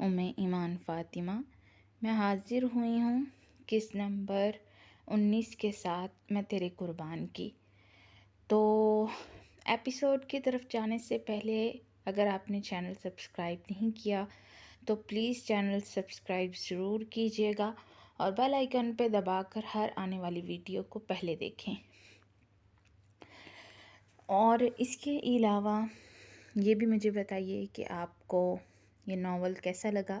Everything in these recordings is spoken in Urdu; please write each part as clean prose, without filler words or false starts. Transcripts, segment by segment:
ایمان فاطمہ۔ میں حاضر ہوئی ہوں قسط نمبر 19 کے ساتھ، میں تیرے قربان کی۔ تو ایپیسوڈ کی طرف جانے سے پہلے اگر آپ نے چینل سبسکرائب نہیں کیا تو پلیز چینل سبسکرائب ضرور کیجیے گا اور بیل آئیکن پہ دبا کر ہر آنے والی ویڈیو کو پہلے دیکھیں۔ اور اس کے علاوہ یہ بھی مجھے بتائیے کہ آپ کو یہ ناول کیسا لگا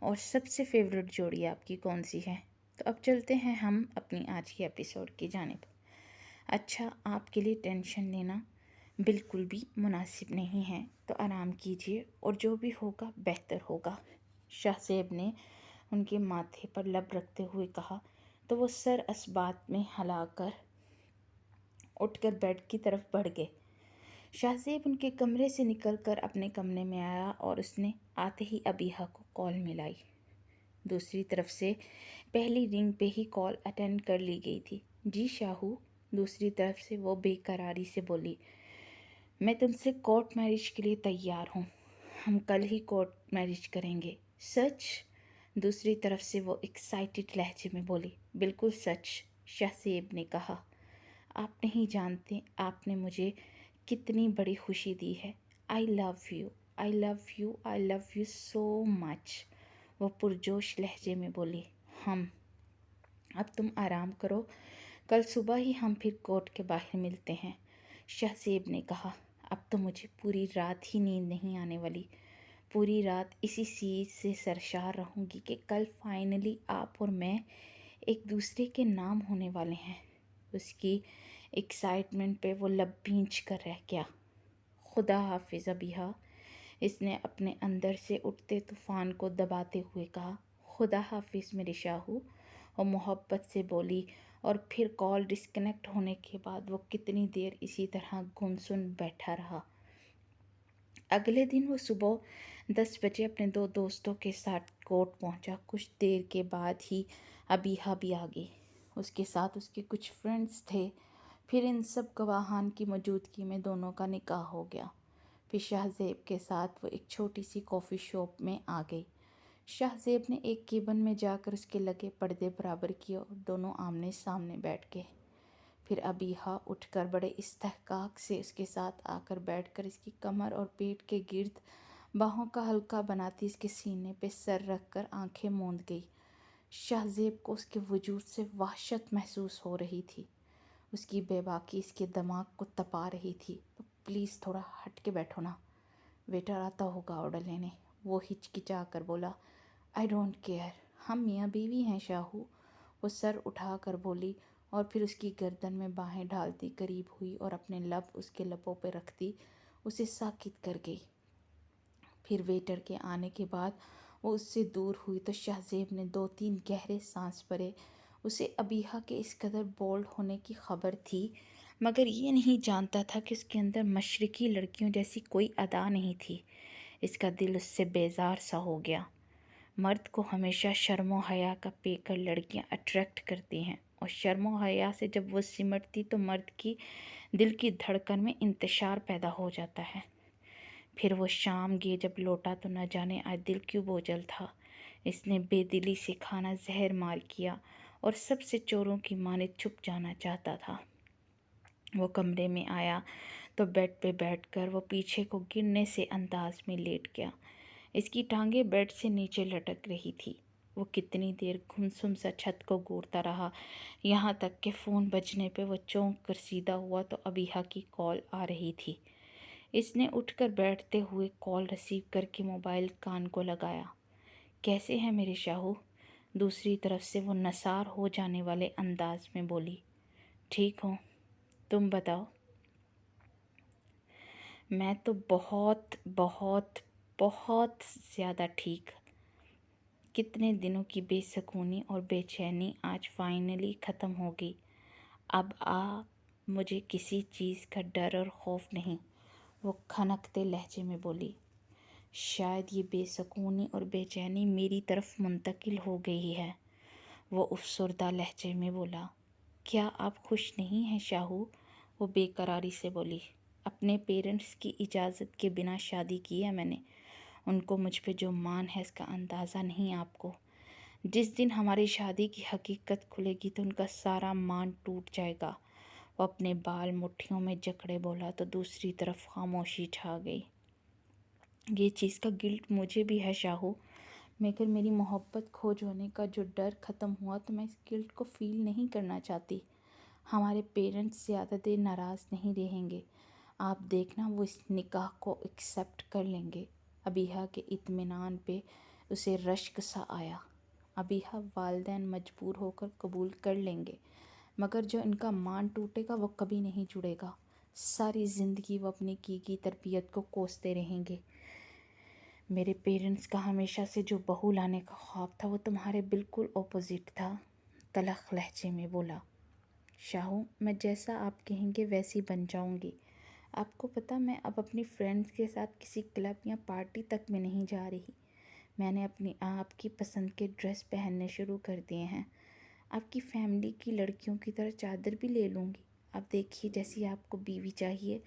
اور سب سے فیوریٹ جوڑی آپ کی کون سی ہے۔ تو اب چلتے ہیں ہم اپنی آج کی ایپیسوڈ کی جانب۔ اچھا، آپ کے لیے ٹینشن لینا بالکل بھی مناسب نہیں ہے، تو آرام کیجیے اور جو بھی ہوگا بہتر ہوگا، شاہ زیب نے ان کے ماتھے پر لب رکھتے ہوئے کہا۔ تو وہ سر اسبات میں ہلا کر اٹھ کر بیڈ کی طرف بڑھ گئے۔ شاہ زیب ان کے کمرے سے نکل کر اپنے کمرے میں آیا اور اس نے آتے ہی ابیحہ کو کال ملائی۔ دوسری طرف سے پہلی رنگ پہ ہی کال اٹینڈ کر لی گئی تھی۔ جی شاہو، دوسری طرف سے وہ بے قراری سے بولی۔ میں تم سے کورٹ میرج کے لیے تیار ہوں، ہم کل ہی کورٹ میرج کریں گے۔ سچ؟ دوسری طرف سے وہ ایکسائٹڈ لہجے میں بولی۔ بالکل سچ، شاہ زیب نے کہا۔ آپ نہیں جانتے آپ نے مجھے کتنی بڑی خوشی دی ہے۔ I love you, I love you, I love you so much, وہ پرجوش لہجے میں بولی۔ اب تم آرام کرو، کل صبح ہی ہم پھر کورٹ کے باہر ملتے ہیں، شاہ زیب نے کہا۔ اب تو مجھے پوری رات ہی نیند نہیں آنے والی، پوری رات اسی چیز سے سرشار رہوں گی کہ کل فائنلی آپ اور میں ایک دوسرے کے نام ہونے والے ہیں۔ اس کی ایکسائٹمنٹ پہ وہ لب بھینچ کر رہ گیا۔ خدا حافظ ابیحہ، اس نے اپنے اندر سے اٹھتے طوفان کو دباتے ہوئے کہا۔ خدا حافظ میرے شاہو، وہ محبت سے بولی، اور پھر کال ڈسکنیکٹ ہونے کے بعد وہ کتنی دیر اسی طرح گمسن بیٹھا رہا۔ اگلے دن وہ صبح 10 بجے اپنے 2 دوستوں کے ساتھ کورٹ پہنچا۔ کچھ دیر کے بعد ہی ابیحہ بھی آ گئی، اس کے ساتھ اس کے کچھ فرینڈز تھے۔ پھر ان سب گواہان کی موجودگی میں دونوں کا نکاح ہو گیا۔ پھر شاہ زیب کے ساتھ وہ ایک چھوٹی سی کافی شاپ میں آ گئی۔ شاہ زیب نے ایک کیبن میں جا کر اس کے لگے پردے برابر کیے اور دونوں آمنے سامنے بیٹھ گئے۔ پھر ابیحہ اٹھ کر بڑے استحقاق سے اس کے ساتھ آ کر بیٹھ کر اس کی کمر اور پیٹ کے گرد باہوں کا حلقہ بناتی اس کے سینے پہ سر رکھ کر آنکھیں موند گئی۔ شاہ زیب کو اس کے وجود سے وحشت محسوس ہو رہی تھی، اس کی بے باکی اس کے دماغ کو تپا رہی تھی۔ تو پلیز تھوڑا ہٹ کے بیٹھو نا، ویٹر آتا ہوگا آرڈر لینے، وہ ہچکچا کر بولا۔ آئی ڈونٹ کیئر، ہم میاں بیوی ہیں شاہو، وہ سر اٹھا کر بولی اور پھر اس کی گردن میں باہیں ڈالتی قریب ہوئی اور اپنے لب اس کے لبوں پہ رکھتی اسے ساکت کر گئی۔ پھر ویٹر کے آنے کے بعد وہ اس سے دور ہوئی تو شاہ زیب نے 2-3 گہرے سانس بھرے۔ اسے ابیحہ کے اس قدر بولڈ ہونے کی خبر تھی، مگر یہ نہیں جانتا تھا کہ اس کے اندر مشرقی لڑکیوں جیسی کوئی ادا نہیں تھی۔ اس کا دل اس سے بیزار سا ہو گیا۔ مرد کو ہمیشہ شرم و حیا کا پیکر لڑکیاں اٹریکٹ کرتی ہیں، اور شرم و حیا سے جب وہ سمٹتی تو مرد کی دل کی دھڑکن میں انتشار پیدا ہو جاتا ہے۔ پھر وہ شام گئے جب لوٹا تو نہ جانے آج دل کیوں بوجھل تھا۔ اس نے بے دلی سے کھانا زہر مار کیا اور سب سے چوروں کی مانند چھپ جانا چاہتا تھا۔ وہ کمرے میں آیا تو بیڈ پہ بیٹھ کر وہ پیچھے کو گرنے سے انداز میں لیٹ گیا۔ اس کی ٹانگیں بیڈ سے نیچے لٹک رہی تھی۔ وہ کتنی دیر گمسم سا چھت کو گھورتا رہا، یہاں تک کہ فون بجنے پہ وہ چونک کر سیدھا ہوا تو ابیحہ کی کال آ رہی تھی۔ اس نے اٹھ کر بیٹھتے ہوئے کال ریسیو کر کے موبائل کان کو لگایا۔ کیسے ہیں میرے شاہو؟ دوسری طرف سے وہ نثار ہو جانے والے انداز میں بولی۔ ٹھیک ہوں، تم بتاؤ؟ میں تو بہت بہت بہت زیادہ ٹھیک۔ کتنے دنوں کی بے سکونی اور بے چینی آج فائنلی ختم ہو گئی۔ اب مجھے کسی چیز کا ڈر اور خوف نہیں، وہ کھنکتے لہجے میں بولی۔ شاید یہ بے سکونی اور بے چینی میری طرف منتقل ہو گئی ہے، وہ افسردہ لہجے میں بولا۔ کیا آپ خوش نہیں ہیں شاہو؟ وہ بے قراری سے بولی۔ اپنے پیرنٹس کی اجازت کے بنا شادی کی ہے میں نے. ان کو مجھ پہ جو مان ہے اس کا اندازہ نہیں آپ کو. جس دن ہماری شادی کی حقیقت کھلے گی تو ان کا سارا مان ٹوٹ جائے گا. وہ اپنے بال مٹھیوں میں جکڑے بولا تو دوسری طرف خاموشی چھا گئی. یہ چیز کا گلٹ مجھے بھی ہے شاہو، مگر میری محبت کھو جانے کا جو ڈر ختم ہوا تو میں اس گلٹ کو فیل نہیں کرنا چاہتی. ہمارے پیرنٹس زیادہ دیر ناراض نہیں رہیں گے. آپ دیکھنا وہ اس نکاح کو ایکسیپٹ کر لیں گے. ابیحہ کے اطمینان پہ اسے رشک سا آیا. ابیحہ والدین مجبور ہو کر قبول کر لیں گے، مگر جو ان کا مان ٹوٹے گا وہ کبھی نہیں جڑے گا. ساری زندگی وہ اپنی کی تربیت کو کوستے رہیں گے. میرے پیرنٹس کا ہمیشہ سے جو بہو لانے کا خواب تھا وہ تمہارے بالکل اپوزٹ تھا، تلخ لہجے میں بولا. شاہو، میں جیسا آپ کہیں گے ویسی بن جاؤں گی. آپ کو پتہ میں اب اپنی فرینڈس کے ساتھ کسی کلب یا پارٹی تک میں نہیں جا رہی. میں نے اپنی آپ کی پسند کے ڈریس پہننے شروع کر دیے ہیں. آپ کی فیملی کی لڑکیوں کی طرح چادر بھی لے لوں گی. آپ دیکھیے جیسی آپ کو بیوی چاہیے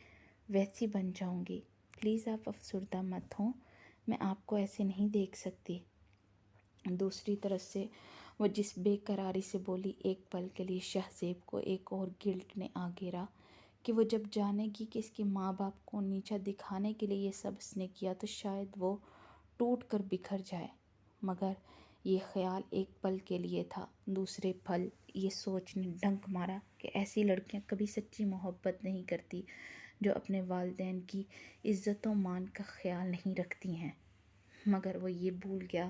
ویسی بن جاؤں گی. پلیز آپ افسردہ مت ہوں، میں آپ کو ایسے نہیں دیکھ سکتی. دوسری طرف سے وہ جس بے قراری سے بولی، ایک پل کے لیے شہزیب کو ایک اور گلٹ نے آ گھیرا کہ وہ جب جانے گی کہ اس کے ماں باپ کو نیچا دکھانے کے لیے یہ سب اس نے کیا تو شاید وہ ٹوٹ کر بکھر جائے. مگر یہ خیال ایک پل کے لیے تھا. دوسرے پل یہ سوچ نے ڈنک مارا کہ ایسی لڑکیاں کبھی سچی محبت نہیں کرتی جو اپنے والدین کی عزت و مان کا خیال نہیں رکھتی ہیں. مگر وہ یہ بھول گیا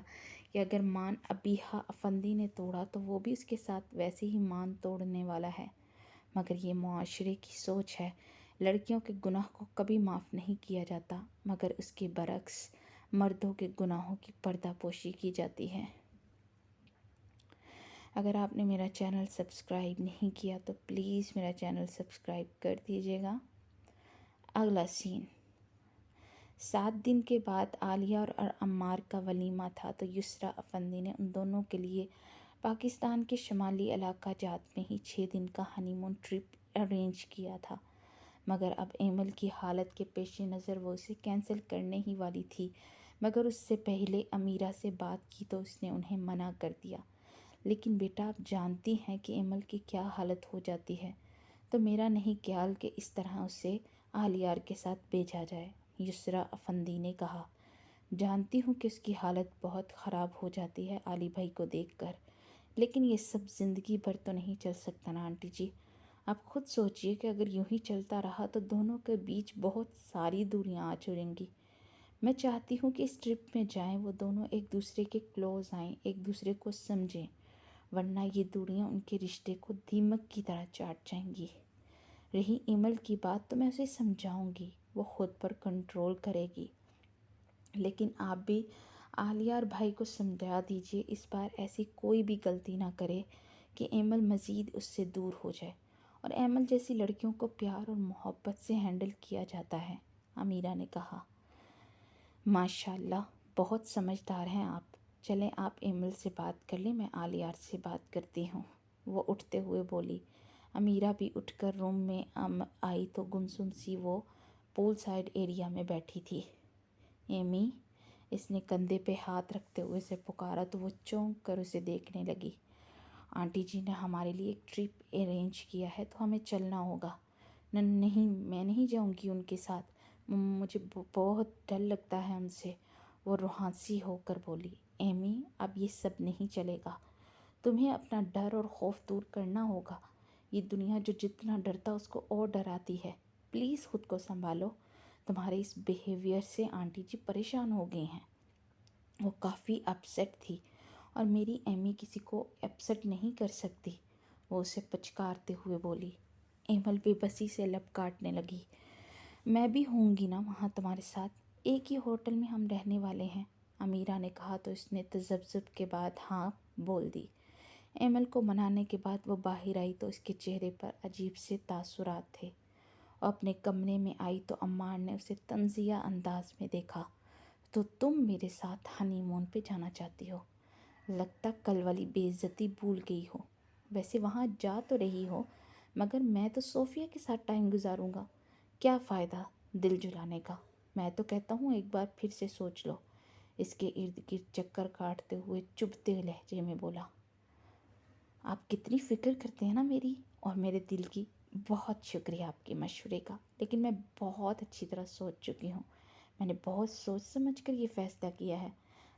کہ اگر مان ابیحہ افندی نے توڑا تو وہ بھی اس کے ساتھ ویسے ہی مان توڑنے والا ہے. مگر یہ معاشرے کی سوچ ہے. لڑکیوں کے گناہ کو کبھی معاف نہیں کیا جاتا، مگر اس کے برعکس مردوں کے گناہوں کی پردہ پوشی کی جاتی ہے. اگر آپ نے میرا چینل سبسکرائب نہیں کیا تو پلیز میرا چینل سبسکرائب کر دیجیے گا. اگلا سین. 7 دن کے بعد عالیہ اور عمار کا ولیمہ تھا تو یسریٰ افندی نے ان دونوں کے لیے پاکستان کے شمالی علاقہ جات میں ہی 6 دن کا ہنی مون ٹرپ ارینج کیا تھا. مگر اب ایمل کی حالت کے پیش نظر وہ اسے کینسل کرنے ہی والی تھی، مگر اس سے پہلے امیرہ سے بات کی تو اس نے انہیں منع کر دیا. لیکن بیٹا آپ جانتی ہیں کہ ایمل کی کیا حالت ہو جاتی ہے، تو میرا نہیں خیال کہ اس طرح اسے عالیہ کے ساتھ بھیجا جائے. یسریٰ افندی نے کہا. جانتی ہوں کہ اس کی حالت بہت خراب ہو جاتی ہے علی بھائی کو دیکھ کر، لیکن یہ سب زندگی بھر تو نہیں چل سکتا نا آنٹی جی. آپ خود سوچئے کہ اگر یوں ہی چلتا رہا تو دونوں کے بیچ بہت ساری دوریاں آ جڑیں گی. میں چاہتی ہوں کہ اس ٹرپ میں جائیں وہ دونوں ایک دوسرے کے کلوز آئیں، ایک دوسرے کو سمجھیں، ورنہ یہ دوریاں ان کے رشتے کو دیمک کی طرح چاٹ جائیں گی. رہی ایمل کی بات تو میں اسے سمجھاؤں گی، وہ خود پر کنٹرول کرے گی. لیکن آپ بھی عالیہ اور بھائی کو سمجھا دیجئے اس بار ایسی کوئی بھی غلطی نہ کرے کہ ایمل مزید اس سے دور ہو جائے. اور ایمل جیسی لڑکیوں کو پیار اور محبت سے ہینڈل کیا جاتا ہے، امیرہ نے کہا. ماشاءاللہ، بہت سمجھدار ہیں آپ. چلیں آپ ایمل سے بات کر لیں، میں عالیہ سے بات کرتی ہوں. وہ اٹھتے ہوئے بولی. امیرہ بھی اٹھ کر روم میں آئی تو گمسم سی وہ پول سائڈ ایریا میں بیٹھی تھی. ایمی، اس نے کندھے پہ ہاتھ رکھتے ہوئے اسے پکارا تو وہ چونک کر اسے دیکھنے لگی. آنٹی جی نے ہمارے لیے ایک ٹرپ ارینج کیا ہے تو ہمیں چلنا ہوگا. نہیں، میں نہیں جاؤں گی ان کے ساتھ، مجھے بہت ڈر لگتا ہے ان سے، وہ روحانسی ہو کر بولی. ایمی، اب یہ سب نہیں چلے گا. تمہیں اپنا ڈر اور خوف دور کرنا ہوگا. یہ دنیا جو جتنا ڈرتا اس کو اور ڈراتی ہے. پلیز خود کو سنبھالو. تمہارے اس بیہیویئر سے آنٹی جی پریشان ہو گئی ہیں. وہ کافی اپسیٹ تھی اور میری ایمی کسی کو اپسیٹ نہیں کر سکتی، وہ اسے پچکارتے ہوئے بولی. ایمل بے بسی سے لب کاٹنے لگی. میں بھی ہوں گی نا وہاں تمہارے ساتھ، ایک ہی ہوٹل میں ہم رہنے والے ہیں، امیرہ نے کہا تو اس نے تذبذب کے بعد ہاں بول دی. ایمل کو منانے کے بعد وہ باہر آئی تو اس کے چہرے پر عجیب سے تاثرات تھے. اپنے کمرے میں آئی تو عمار نے اسے طنزیہ انداز میں دیکھا. تو تم میرے ساتھ ہنی مون پہ جانا چاہتی ہو؟ لگتا کل والی بے عزتی بھول گئی ہو. ویسے وہاں جا تو رہی ہو، مگر میں تو صوفیہ کے ساتھ ٹائم گزاروں گا. کیا فائدہ دل جلانے کا؟ میں تو کہتا ہوں ایک بار پھر سے سوچ لو، اس کے ارد گرد چکر کاٹتے ہوئے چبھتے لہجے میں بولا۔ آپ کتنی فکر کرتے ہیں نا میری اور میرے دل کی۔ بہت شکریہ آپ کے مشورے کا، لیکن میں بہت اچھی طرح سوچ چکی ہوں۔ میں نے بہت سوچ سمجھ کر یہ فیصلہ کیا ہے۔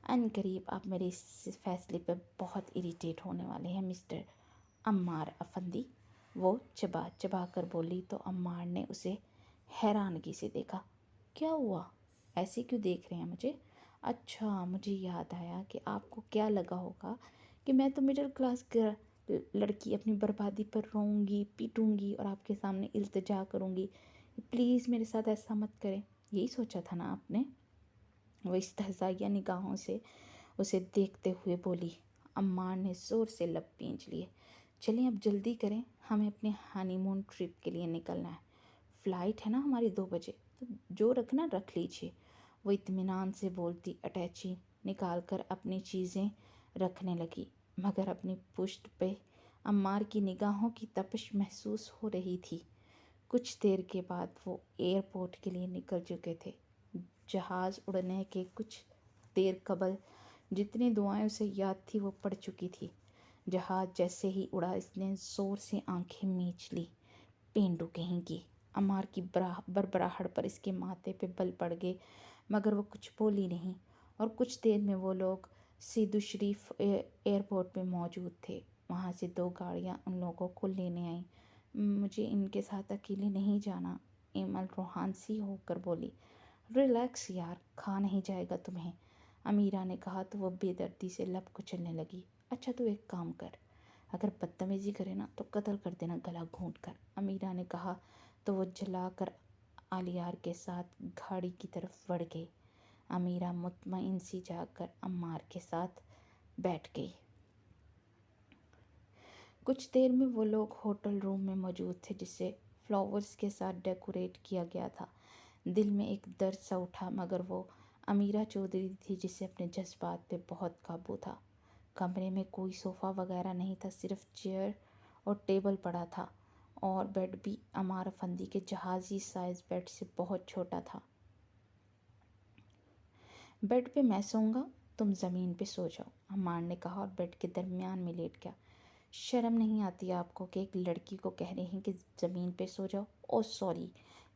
ان قریب آپ میرے اس فیصلے پر بہت اریٹیٹ ہونے والے ہیں مسٹر عمار افندی، وہ چبا چبا کر بولی تو عمار نے اسے حیرانگی سے دیکھا۔ کیا ہوا؟ ایسے کیوں دیکھ رہے ہیں مجھے؟ اچھا، مجھے یاد آیا کہ آپ کو کیا لگا ہوگا کہ میں تو مڈل کلاس لڑکی اپنی بربادی پر روؤں گی، پیٹوں گی اور آپ کے سامنے التجا کروں گی، پلیز میرے ساتھ ایسا مت کریں۔ یہی سوچا تھا نا آپ نے؟ وہ استہزائیہ نگاہوں سے اسے دیکھتے ہوئے بولی۔ عمار نے زور سے لب پینچ لیے۔ چلیں اب جلدی کریں، ہمیں اپنے ہانی مون ٹرپ کے لیے نکلنا ہے۔ فلائٹ ہے نا ہماری 2 بجے، تو جو رکھنا رکھ لیجیے۔ وہ اطمینان سے بولتی اٹیچی نکال کر اپنی چیزیں رکھنے لگی، مگر اپنی پشت پہ عمار کی نگاہوں کی تپش محسوس ہو رہی تھی۔ کچھ دیر کے بعد وہ ایئرپورٹ کے لیے نکل چکے تھے۔ جہاز اڑنے کے کچھ دیر قبل جتنی دعائیں اسے یاد تھی وہ پڑ چکی تھی۔ جہاز جیسے ہی اڑا اس نے زور سے آنکھیں میچ لی۔ پینڈو کہیں کی! عمار کی بربراہٹ پر اس کے ماتھے پہ بل پڑ گئے، مگر وہ کچھ بولی نہیں، اور کچھ دیر میں وہ لوگ سیدو شریف ایئرپورٹ پہ موجود تھے۔ وہاں سے 2 گاڑیاں ان لوگوں کو لینے آئیں۔ مجھے ان کے ساتھ اکیلے نہیں جانا، ایمل روحان سی ہو کر بولی۔ ریلیکس یار، کھا نہیں جائے گا تمہیں، امیرہ نے کہا تو وہ بے دردی سے لب کچلنے لگی۔ اچھا تو ایک کام کر، اگر بدتمیزی کرے نا تو قتل کر دینا گلا گھونٹ کر، امیرہ نے کہا تو وہ جلا کر آلیار کے ساتھ گاڑی کی طرف بڑھ گئی۔ امیرہ مطمئن سی جا کر عمار کے ساتھ بیٹھ گئی۔ کچھ دیر میں وہ لوگ ہوٹل روم میں موجود تھے جسے فلاورز کے ساتھ ڈیکوریٹ کیا گیا تھا۔ دل میں ایک درد سا اٹھا، مگر وہ امیرہ چودھری تھی جسے اپنے جذبات پہ بہت قابو تھا۔ کمرے میں کوئی صوفہ وغیرہ نہیں تھا، صرف چیئر اور ٹیبل پڑا تھا، اور بیڈ بھی عمار افندی کے جہازی سائز بیڈ سے بہت چھوٹا تھا۔ بیڈ پہ میں سوؤں گا، تم زمین پہ سو جاؤ، عمار نے کہا اور بیڈ کے درمیان میں لیٹ گیا۔ شرم نہیں آتی آپ کو کہ ایک لڑکی کو کہہ رہی ہیں کہ زمین پہ سو جاؤ؟ او سوری،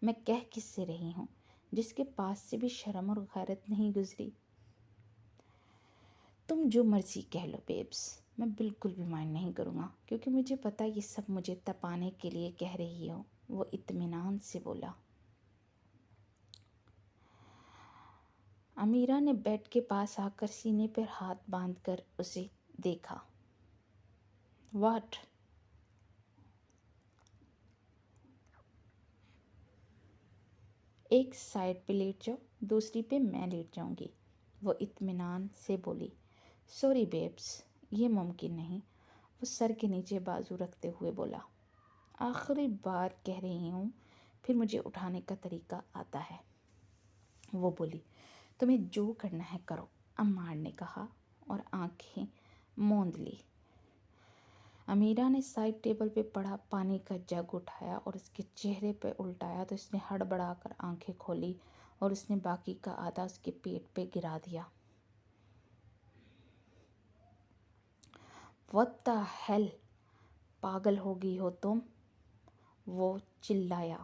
میں کہہ کس سے رہی ہوں، جس کے پاس سے بھی شرم اور غیرت نہیں گزری۔ تم جو مرضی کہہ لو بیبس، میں بالکل بھی مائنڈ نہیں کروں گا، کیونکہ مجھے پتہ یہ سب مجھے تپانے کے لیے کہہ رہی ہو، وہ اطمینان سے بولا۔ امیرہ نے بیڈ کے پاس آ کر سینے پر ہاتھ باندھ کر اسے دیکھا۔ واٹ؟ ایک سائڈ پہ لیٹ جاؤ، دوسری پہ میں لیٹ جاؤں گی، وہ اطمینان سے بولی۔ سوری بیبس، یہ ممکن نہیں، وہ سر کے نیچے بازو رکھتے ہوئے بولا۔ آخری بار کہہ رہی ہوں، پھر مجھے اٹھانے کا طریقہ آتا ہے، وہ بولی۔ تمہیں جو کرنا ہے کرو، عمار نے کہا اور آنکھیں موند لی۔ امیرہ نے سائڈ ٹیبل پہ پڑا پانی کا جگ اٹھایا اور اس کے چہرے پہ الٹایا تو اس نے ہڑبڑا کر آنکھیں کھولی اور اس نے باقی کا آدھا اس کے پیٹ پہ گرا دیا۔ What the hell؟ پاگل ہو گئی ہو تم؟ وہ چلایا۔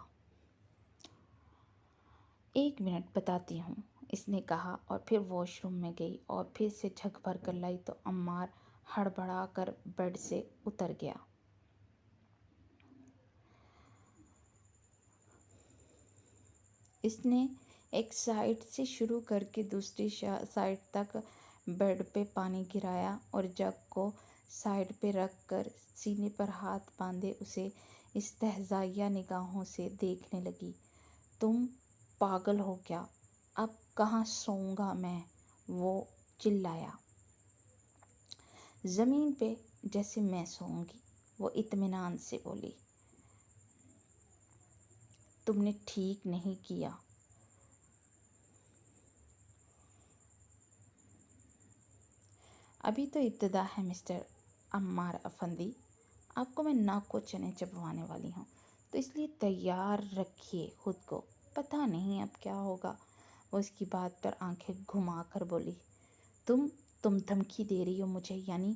1 منٹ بتاتی ہوں، اس نے کہا اور پھر واش روم میں گئی اور پھر سے جھگ بھر کر لائی تو عمار ہڑبڑا کر بیڈ سے اتر گیا۔ اس نے ایک سائڈ سے شروع کر کے دوسری سائڈ تک بیڈ پہ پانی گرایا اور جگ کو سائڈ پہ رکھ کر سینے پر ہاتھ باندھے اسے استہزائیہ نگاہوں سے دیکھنے لگی۔ تم پاگل ہو کیا؟ اب کہاں سوؤں گا میں؟ وہ چلایا۔ زمین پہ جیسے میں سوؤں گی، وہ اطمینان سے بولی۔ تم نے ٹھیک نہیں کیا۔ ابھی تو ابتدا ہے مسٹر عمار افندی، آپ کو میں ناک کو چنے چبوانے والی ہوں۔ تو اس لیے تیار رکھیے خود کو، پتہ نہیں اب کیا ہوگا۔ وہ اس کی بات پر آنکھیں گھما کر بولی، تم دھمکی دے رہی ہو مجھے، یعنی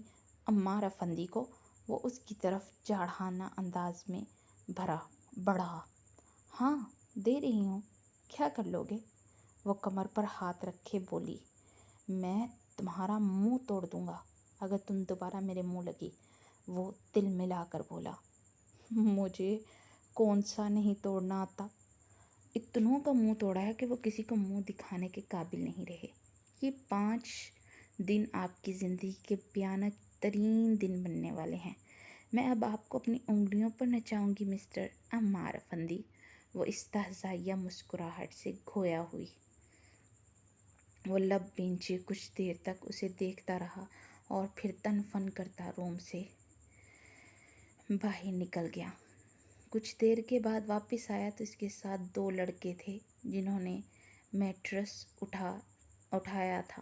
عمار افندی کو؟ وہ اس کی طرف جاڑھانہ انداز میں بڑھا۔ ہاں دے رہی ہوں، کیا کر لو گے؟ وہ کمر پر ہاتھ رکھے بولی، میں تمہارا منہ توڑ دوں گا اگر تم دوبارہ میرے منہ لگی۔ وہ دل ملا کر بولا، مجھے کون سا نہیں توڑنا آتا، اتنوں کا منہ توڑا ہے کہ وہ کسی کو منہ دکھانے کے قابل نہیں رہے۔ یہ 5 دن آپ کی زندگی کے بھیانک ترین دن بننے والے ہیں۔ میں اب آپ کو اپنی انگلیوں پر نچاؤں گی مسٹر عمار افندی۔ وہ استہزائیہ مسکراہٹ سے گھویا ہوئی، وہ لب بھینچے کچھ دیر تک اسے دیکھتا رہا اور پھر تن فن کرتا روم سے باہر نکل گیا۔ کچھ دیر کے بعد واپس آیا تو اس کے ساتھ 2 لڑکے تھے جنہوں نے میٹرس اٹھایا تھا۔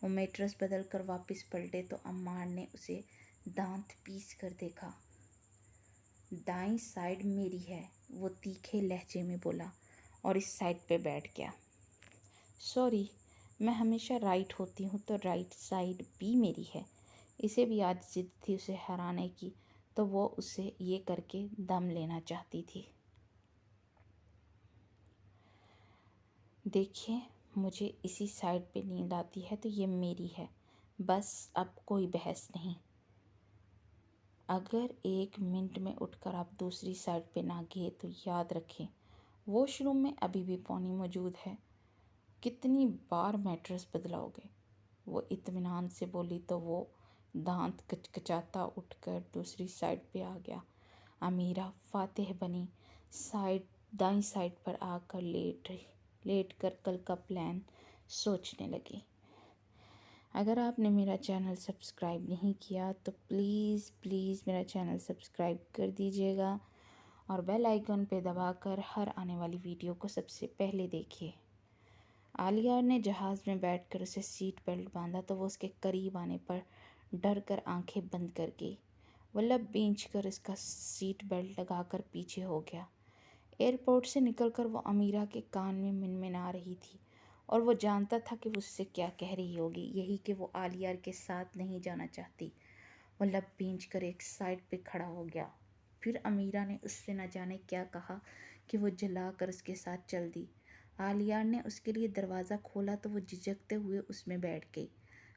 وہ میٹرس بدل کر واپس پلٹے تو عمار نے اسے دانت پیس کر دیکھا۔ دائیں سائیڈ میری ہے، وہ تیکھے لہجے میں بولا اور اس سائیڈ پہ بیٹھ گیا۔ سوری، میں ہمیشہ رائٹ ہوتی ہوں تو رائٹ سائیڈ بھی میری ہے۔ اسے بھی آج ضد تھی اسے ہرانے کی، تو وہ اسے یہ کر کے دم لینا چاہتی تھی۔ دیکھیے، مجھے اسی سائیڈ پہ نیند آتی ہے تو یہ میری ہے، بس اب کوئی بحث نہیں۔ اگر 1 منٹ میں اٹھ کر آپ دوسری سائیڈ پہ نہ گئے تو یاد رکھیں واش روم میں ابھی بھی پانی موجود ہے۔ کتنی بار میٹرس بدلاؤ گے؟ وہ اطمینان سے بولی تو وہ دانت کچکچاتا اٹھ کر دوسری سائیڈ پہ آ گیا۔ امیرہ فاتح بنی دائیں سائیڈ پر آ کر لیٹ کر کل کا پلان سوچنے لگی۔ اگر آپ نے میرا چینل سبسکرائب نہیں کیا تو پلیز میرا چینل سبسکرائب کر دیجیے گا اور بیل آئیکن پہ دبا کر ہر آنے والی ویڈیو کو سب سے پہلے دیکھیے۔ عالیہ نے جہاز میں بیٹھ کر اسے سیٹ بیلٹ باندھا تو وہ اس کے قریب آنے پر ڈر کر آنکھیں بند کر گئی۔ وہ لب بھینچ کر اس کا سیٹ بیلٹ لگا کر پیچھے ہو گیا۔ ایئرپورٹ سے نکل کر وہ امیرہ کے کان میں منمنا رہی تھی اور وہ جانتا تھا کہ وہ اس سے کیا کہہ رہی ہوگی، یہی کہ وہ عالیہ کے ساتھ نہیں جانا چاہتی۔ وہ لب بھینچ کر ایک سائیڈ پہ کھڑا ہو گیا۔ پھر امیرہ نے اس سے نہ جانے کیا کہا کہ وہ جلا کر اس کے ساتھ چل دی۔ عالیہ نے اس کے لیے دروازہ کھولا تو وہ جھجکتے ہوئے اس میں بیٹھ گئی۔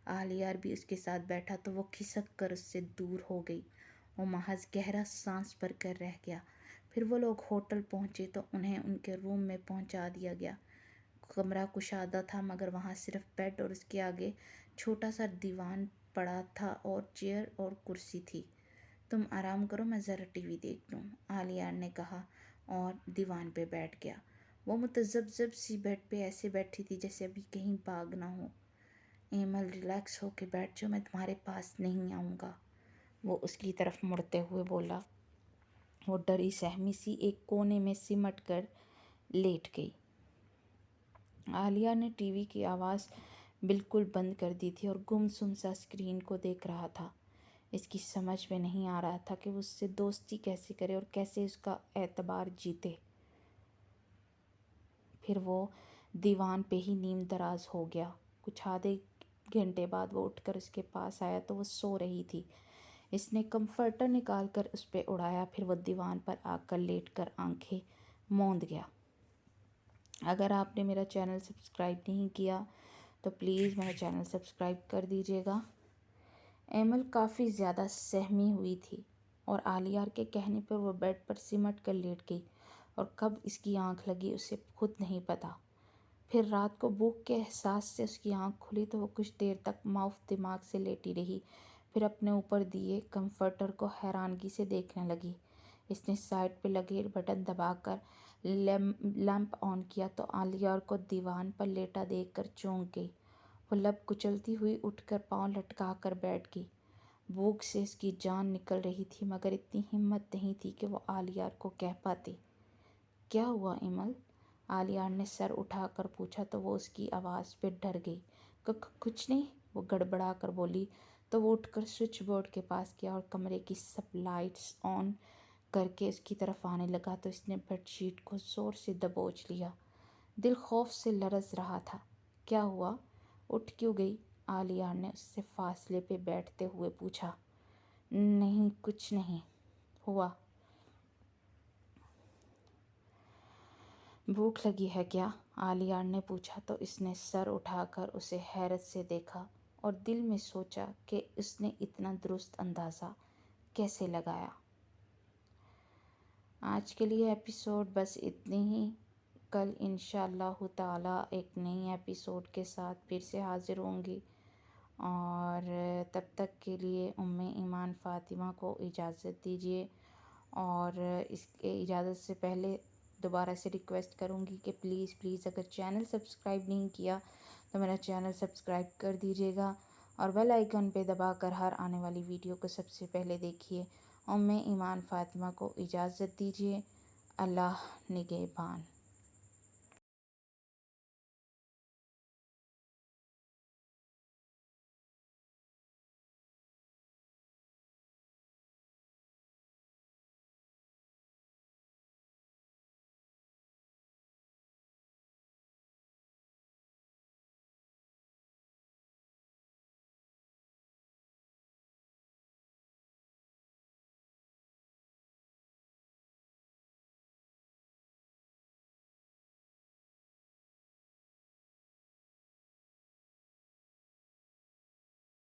عالیہ بھی اس کے ساتھ بیٹھا تو وہ کھسک کر اس سے دور ہو گئی۔ وہ محض گہرا سانس بھر کر رہ گیا۔ پھر وہ لوگ ہوٹل پہنچے تو انہیں ان کے روم میں پہنچا دیا گیا۔ کمرہ کشادہ تھا مگر وہاں صرف بیڈ اور اس کے آگے چھوٹا سا دیوان پڑا تھا اور چیئر اور کرسی تھی۔ تم آرام کرو، میں ذرا ٹی وی دیکھ لوں، عالیہ نے کہا اور دیوان پہ بیٹھ گیا۔ وہ متذبذب سی بیڈ پہ ایسے بیٹھی تھی جیسے ابھی کہیں بھاگ نہ ہو۔ ایمل ریلیکس ہو کے بیٹھ جاؤ، میں تمہارے پاس نہیں آؤں گا، وہ اس کی طرف مڑتے ہوئے بولا۔ وہ ڈری سہمی سی ایک کونے میں سمٹ کر لیٹ گئی۔ عالیہ نے ٹی وی کی آواز بالکل بند کر دی تھی اور گمسم سا اسکرین کو دیکھ رہا تھا۔ اس کی سمجھ میں نہیں آ رہا تھا کہ وہ اس سے دوستی کیسے کرے اور کیسے اس کا اعتبار جیتے۔ پھر وہ دیوان پہ ہی نیم دراز ہو گیا۔ کچھ آدھے گھنٹے بعد وہ اٹھ کر اس کے پاس آیا تو وہ سو رہی تھی۔ اس نے کمفرٹر نکال کر اس پہ اڑایا، پھر وہ دیوان پر آ کر لیٹ کر آنکھیں موند گیا۔ اگر آپ نے میرا چینل سبسکرائب نہیں کیا تو پلیز میرا چینل سبسکرائب کر دیجیے گا۔ ایمل کافی زیادہ سہمی ہوئی تھی اور عالیہ کے کہنے پر وہ بیڈ پر سمٹ کر لیٹ گئی اور کب اس کی آنکھ لگی اسے خود نہیں پتا۔ پھر رات کو بھوک کے احساس سے اس کی آنکھ کھلی تو وہ کچھ دیر تک معاف دماغ سے لیٹی رہی، پھر اپنے اوپر دیے کمفرٹر کو حیرانگی سے دیکھنے لگی۔ اس نے سائیڈ پہ لگے بٹن دبا کر لیمپ آن کیا تو عالیہ کو دیوان پر لیٹا دیکھ کر چونک گئی۔ وہ لب کچلتی ہوئی اٹھ کر پاؤں لٹکا کر بیٹھ گئی۔ بھوک سے اس کی جان نکل رہی تھی مگر اتنی ہمت نہیں تھی کہ وہ عالیہ کو کہہ پاتی۔ کیا ہوا ایمل؟ عالیہ نے سر اٹھا کر پوچھا تو وہ اس کی آواز پہ ڈر گئی۔ کچھ نہیں، وہ گڑبڑا کر بولی تو وہ اٹھ کر سوئچ بورڈ کے پاس گیا اور کمرے کی سب لائٹس آن کر کے اس کی طرف آنے لگا تو اس نے بیڈ شیٹ کو زور سے دبوچ لیا۔ دل خوف سے لرز رہا تھا۔ کیا ہوا؟ اٹھ کیوں گئی؟ عالیہ نے اس سے فاصلے پہ بیٹھتے ہوئے پوچھا۔ نہیں، کچھ نہیں ہوا۔ بھوک لگی ہے کیا؟ عالیہ نے پوچھا تو اس نے سر اٹھا کر اسے حیرت سے دیکھا اور دل میں سوچا کہ اس نے اتنا درست اندازہ کیسے لگایا۔ آج کے لیے ایپیسوڈ بس اتنی ہی۔ کل انشاءاللہ تعالی ایک نئی ایپیسوڈ کے ساتھ پھر سے حاضر ہوں گی، اور تب تک کے لیے ایمان فاطمہ کو اجازت دیجیے۔ اور اس کے اجازت سے پہلے دوبارہ سے ریکویسٹ کروں گی کہ پلیز اگر چینل سبسکرائب نہیں کیا تو میرا چینل سبسکرائب کر دیجیے گا اور بیل آئیکن پہ دبا کر ہر آنے والی ویڈیو کو سب سے پہلے دیکھیے۔ ایمان فاطمہ کو اجازت دیجیے۔ اللہ نگہبان۔